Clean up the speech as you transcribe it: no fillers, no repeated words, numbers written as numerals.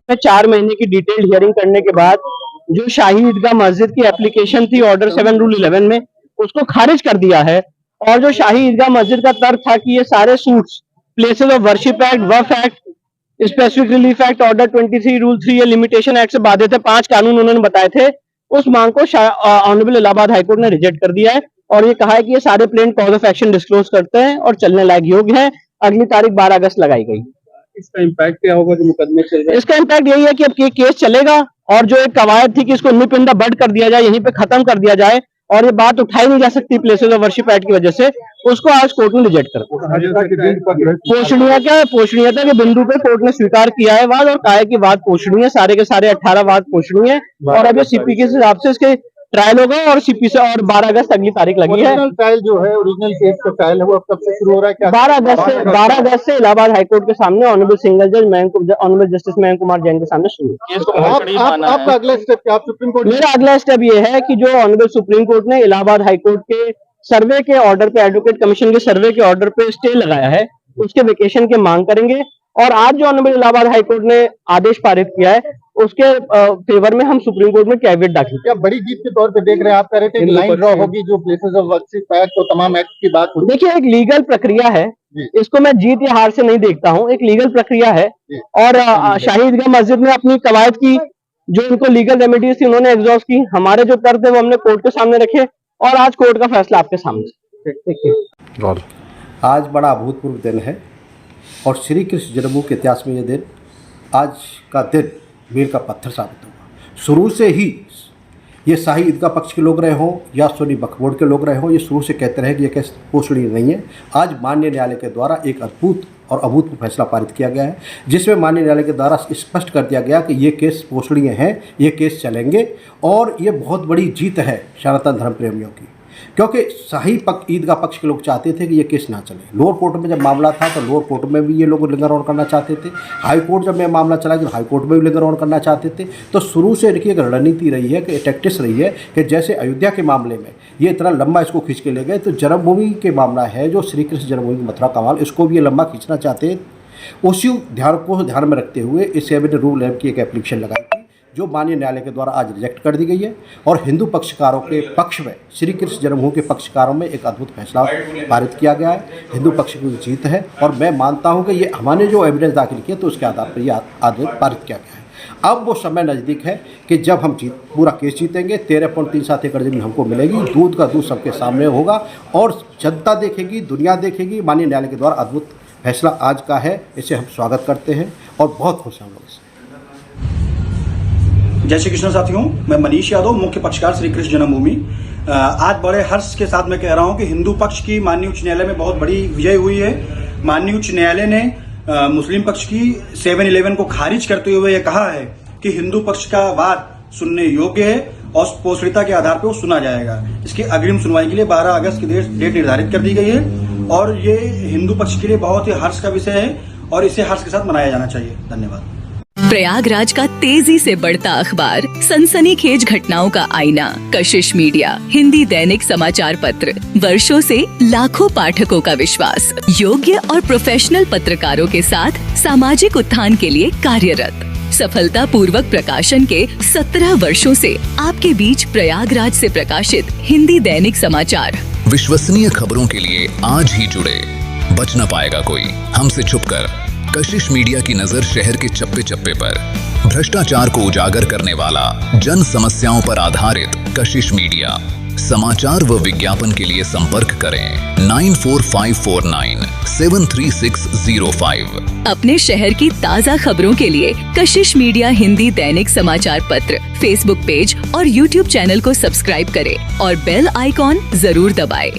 में 4 महीने की डिटेल्ड हियरिंग करने के बाद जो शाही ईदगाह मस्जिद की एप्लीकेशन थी ऑर्डर 7 रूल 11 में, उसको खारिज कर दिया है। और जो शाही ईदगाह मस्जिद का तर्क था कि ये सारे suits places of worship act, Waqf act, specific relief act, order 23 rule 3 ये लिमिटेशन एक्ट से बाधित है, 5 कानून उन्होंने बताए थे। उस मांग को ऑनरेबल इलाहाबाद हाईकोर्ट ने रिजेक्ट कर दिया है और ये कहा है कि ये सारे plain cause of action disclose करते हैं और चलने लायक योग्य है। अगली तारीख 12 अगस्त लगाई गई। इसका इम्पैक्ट क्या होगा जो मुकदमे चल रहे हैं? इसका इम्पैक्ट यही है कि अब ये केस चलेगा और जो एक कवायद थी कि इसको निपिंदा बड कर दिया जाए, यहीं पे खत्म कर दिया जाए और ये बात उठाई नहीं जा सकती प्लेसेस ऑफ वर्शिप एक्ट की वजह से, उसको आज कोर्ट ने रिजेक्ट कर पोषणीयता के बिंदु पे कोर्ट ने स्वीकार किया है वाद और कहा है कि वाद पोषणीय, सारे के सारे 18 वाद पोषणीय है और अब ये सीपी के हिसाब से इसके ट्रायल होगा और सीपी से और 12 अगस्त अगली तारीख लगी है। ट्रायल जो है ओरिजिनल केस का ट्रायल है वो अब कब से शुरू हो रहा है? क्या 12 अगस्त से इलाहाबाद हाईकोर्ट के सामने ऑनरेबल सिंगल जज ऑनरेबल जस्टिस मयंक कुमार जैन के सामने शुरू। आपका अगला स्टेप क्या? आप सुप्रीम कोर्ट? मेरा अगला स्टेप ये है कि जो ऑनरेबल सुप्रीम कोर्ट ने इलाहाबाद हाईकोर्ट के सर्वे के ऑर्डर पे, एडवोकेट कमीशन के सर्वे के ऑर्डर पे स्टे लगाया है, उसके वेकेशन की मांग करेंगे और आज जो ऑनरेबल इलाहाबाद हाईकोर्ट ने आदेश पारित किया है उसके फेवर में हम सुप्रीम कोर्ट में कैविएट दाखिल। क्या बड़ी जीत के तौर पे देख रहे हैं? आप कह रहे थे लाइन ड्रॉ होगी जो प्लेसेस ऑफ वर्शिप एक्ट और तमाम एक्ट की बात होगी। देखिए, एक लीगल प्रक्रिया है, इसको मैं जीत या हार से नहीं देखता हूँ, एक लीगल प्रक्रिया है और शाही ईदगाह मस्जिद ने अपनी कवायद की, जो उनको लीगल रेमेडीज थी उन्होंने एग्जॉस्ट की। हमारे जो तर्क थे वो हमने कोर्ट के सामने रखे और आज कोर्ट का फैसला आपके सामने। आज बड़ा अभूतपूर्व दिन है और श्री कृष्ण जन्मभूमि के इतिहास में ये दिन, आज का दिन मील का पत्थर साबित हुआ। शुरू से ही ये शाही ईदगाह पक्ष के लोग रहे हों या सुन्नी वक्फ बोर्ड के लोग रहे हों, ये शुरू से कहते रहे कि ये केस पोषणीय नहीं है। आज माननीय न्यायालय के द्वारा एक अद्भुत और अभूतपूर्व फैसला पारित किया गया है, जिसमें माननीय न्यायालय के द्वारा स्पष्ट कर दिया गया कि ये केस पोषणीय है, ये केस चलेंगे और ये बहुत बड़ी जीत है सनातन धर्म प्रेमियों की, क्योंकि शाही ईदगाह पक्ष के लोग चाहते थे कि ये केस ना चले। लोअर कोर्ट में जब मामला था तो लोअर कोर्ट में भी ये लोग लिंगर ऑन करना चाहते थे, हाई कोर्ट जब मामला चला तो हाई कोर्ट में भी लिंगर ऑन करना चाहते थे। तो शुरू से इनकी एक रणनीति रही है, कि टैक्टिक्स रही है कि जैसे अयोध्या के मामले में ये इतना लंबा इसको खींच के ले गए, तो जन्मभूमि के मामला है जो श्री कृष्ण जन्मभूमि मथुरा कमाल, इसको भी ये लंबा खींचना चाहते। उसी ध्यान में रखते हुए इस 7 रूल 11 की एक एप्लीकेशन लगाई थी, जो माननीय न्यायालय के द्वारा आज रिजेक्ट कर दी गई है और हिंदू पक्षकारों के पक्ष में, श्री कृष्ण जन्मभूमि के पक्षकारों में एक अद्भुत फैसला पारित किया गया है। हिंदू पक्ष की जीत है और मैं मानता हूं कि ये हमने जो एविडेंस दाखिल किया तो उसके आधार पर यह आदेश पारित किया गया है। अब वो समय नज़दीक है कि जब हम पूरा केस जीतेंगे, 13.37 एकड़ जमीन हमको मिलेगी, दूध का दूध सबके सामने होगा और जनता देखेगी, दुनिया देखेगी। माननीय न्यायालय के द्वारा अद्भुत फैसला आज का है, इसे हम स्वागत करते हैं और बहुत खुश हैं हम लोग इससे। जय श्री कृष्ण साथियों, मैं मनीष यादव, मुख्य पक्षकार श्री कृष्ण जन्मभूमि। आज बड़े हर्ष के साथ मैं कह रहा हूं कि हिंदू पक्ष की माननीय उच्च न्यायालय में बहुत बड़ी विजय हुई है। माननीय उच्च न्यायालय ने मुस्लिम पक्ष की 7-11 को खारिज करते हुए यह कहा है कि हिंदू पक्ष का वाद सुनने योग्य है और पोषणीयता के आधार पर वो सुना जाएगा। इसकी अग्रिम सुनवाई के लिए 12 अगस्त की डेट निर्धारित कर दी गई है और ये हिंदू पक्ष के लिए बहुत ही हर्ष का विषय है और इसे हर्ष के साथ मनाया जाना चाहिए। धन्यवाद। प्रयागराज का तेजी से बढ़ता अखबार, सनसनीखेज घटनाओं का आईना, कशिश मीडिया, हिंदी दैनिक समाचार पत्र, वर्षों से लाखों पाठकों का विश्वास, योग्य और प्रोफेशनल पत्रकारों के साथ सामाजिक उत्थान के लिए कार्यरत, सफलता पूर्वक प्रकाशन के 17 वर्षों से आपके बीच प्रयागराज से प्रकाशित हिंदी दैनिक समाचार। विश्वसनीय खबरों के लिए आज ही जुड़े, बच न पाएगा कोई हमसे छुपकर। कशिश मीडिया की नजर शहर के चप्पे चप्पे पर, भ्रष्टाचार को उजागर करने वाला, जन समस्याओं पर आधारित कशिश मीडिया। समाचार व विज्ञापन के लिए संपर्क करें 9454973605। अपने शहर की ताज़ा खबरों के लिए कशिश मीडिया हिंदी दैनिक समाचार पत्र फेसबुक पेज और यूट्यूब चैनल को सब्सक्राइब करें और बेल आइकॉन जरूर दबाएं।